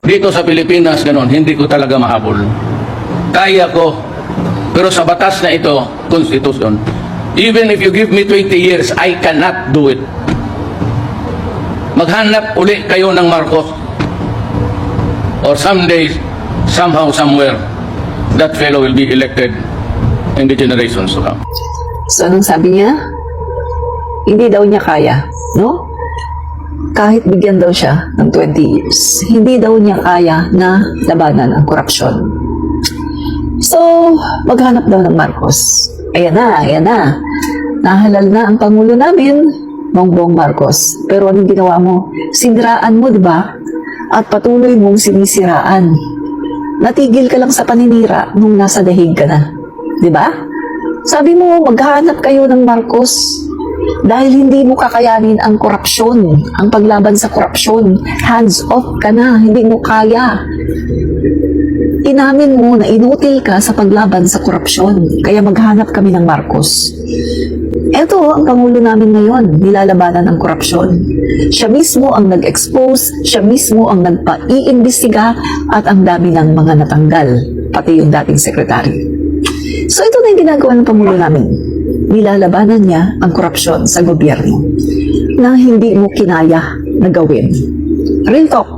Dito sa Pilipinas, ganun, hindi ko talaga mahabol. Kaya ko, pero sa batas na ito, Constitution, even if you give me 20 years, I cannot do it. Maghanap uli kayo ng Marcos. Or someday, somehow, somewhere, that fellow will be elected in the generations to come. So, anong sabi niya? Hindi daw niya kaya, no? Kahit bigyan daw siya ng 20 years, hindi daw niya kaya na labanan ang korupsyon. So, maghanap daw ng Marcos. Ayan na, ayan na. Nahalal na ang Pangulo namin, Bongbong Marcos. Pero anong ginawa mo? Siniraan mo, di ba? At patuloy mong sinisiraan. Natigil ka lang sa paninira nung nasa dahig ka na. Di ba? Sabi mo, maghanap kayo ng Marcos dahil hindi mo kakayanin ang korupsyon, ang paglaban sa korupsyon. Hands off ka na, hindi mo kaya. Inamin mo na inutil ka sa paglaban sa korupsyon, kaya maghanap kami ng Marcos. Ito ang Pangulo namin ngayon, nilalabanan ang korupsyon. Siya mismo ang nag-expose, siya mismo ang nagpa-iimbestiga at ang dami ng mga natanggal, pati yung dating sekretary. So ito na yung ginagawa ng Pangulo namin. Nilalabanan niya ang korupsyon sa gobyerno na hindi mo kinaya na gawin. Real talk.